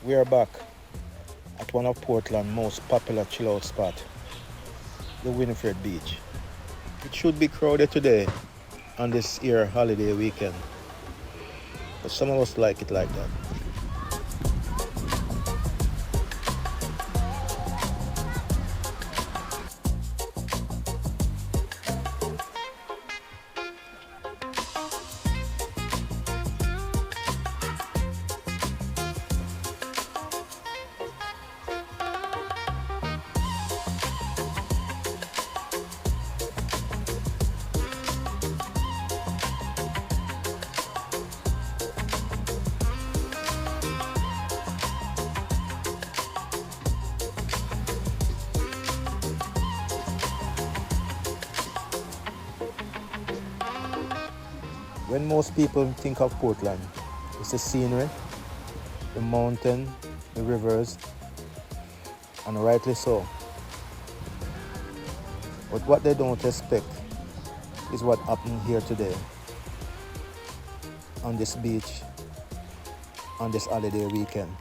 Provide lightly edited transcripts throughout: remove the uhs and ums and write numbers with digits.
We are back at one of Portland's most popular chill-out spot, the Winnifred Beach. It should be crowded today on this here holiday weekend, but some of us like it like that. When most people think of Portland, it's the scenery, the mountain, the rivers, and rightly so. But what they don't expect is what happened here today on this beach on this holiday weekend.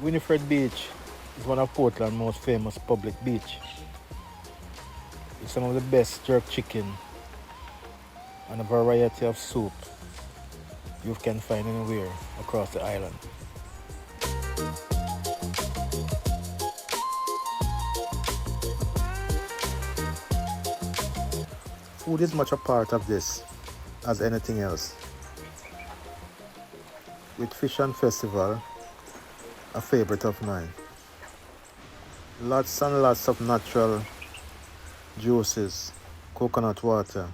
Winnifred Beach is one of Portland's most famous public beach. It's some of the best jerk chicken and a variety of soup you can find anywhere across the island. Food is much a part of this as anything else. With Fish and Festival a favorite of mine. Lots and lots of natural juices, coconut water,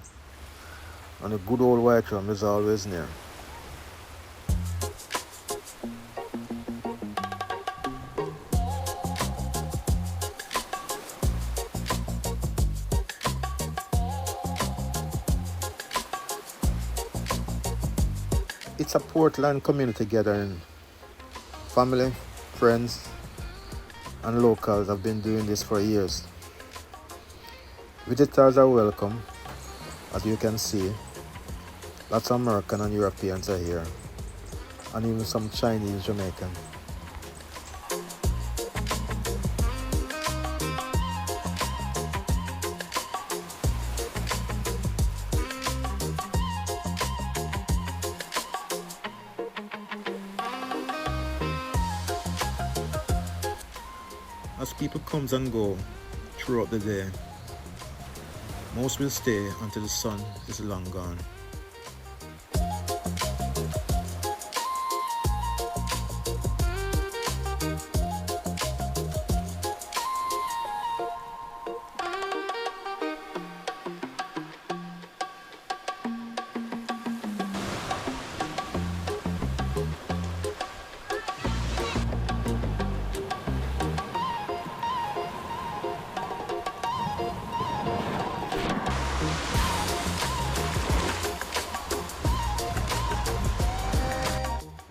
and a good old white rum is always near. It's a Portland community gathering. Family, friends, and locals have been doing this for years. Visitors are welcome, as you can see. Lots of American and Europeans are here, and even some Chinese Jamaican. As people comes and go throughout the day, most will stay until the sun is long gone.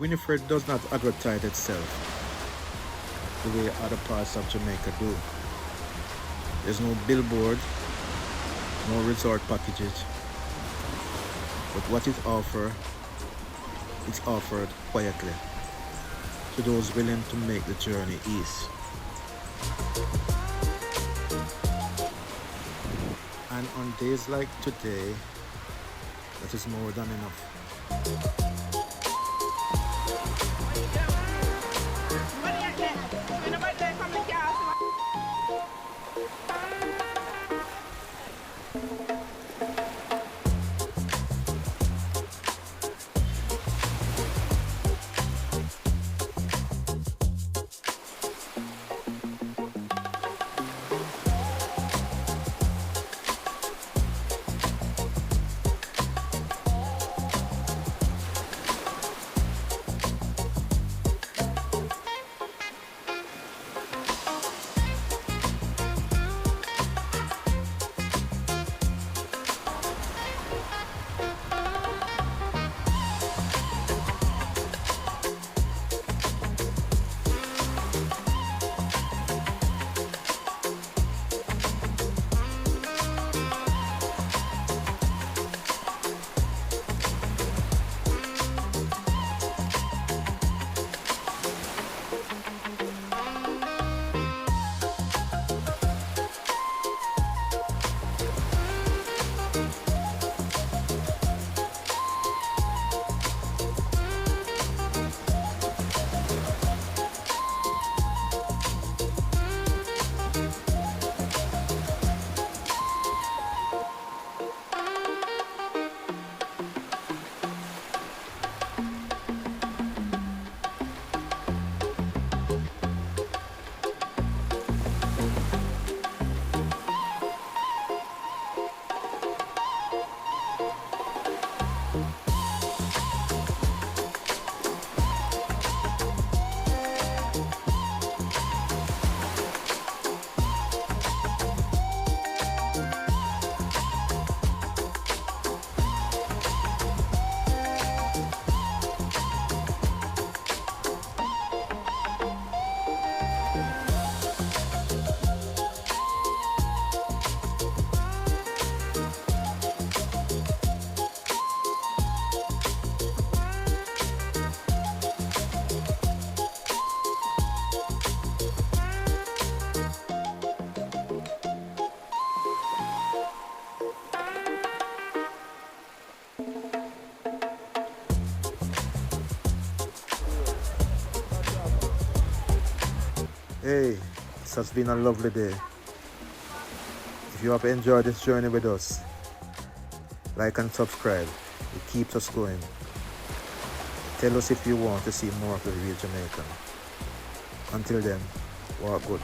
Winnifred does not advertise itself the way other parts of Jamaica do. There's no billboard, no resort packages, but what it offers, it's offered quietly to those willing to make the journey east. And on days like today, that is more than enough. Hey, it has been a lovely day. If you have enjoyed this journey with us, like and subscribe. It keeps us going. Tell us if you want to see more of the real Jamaican. Until then, walk good.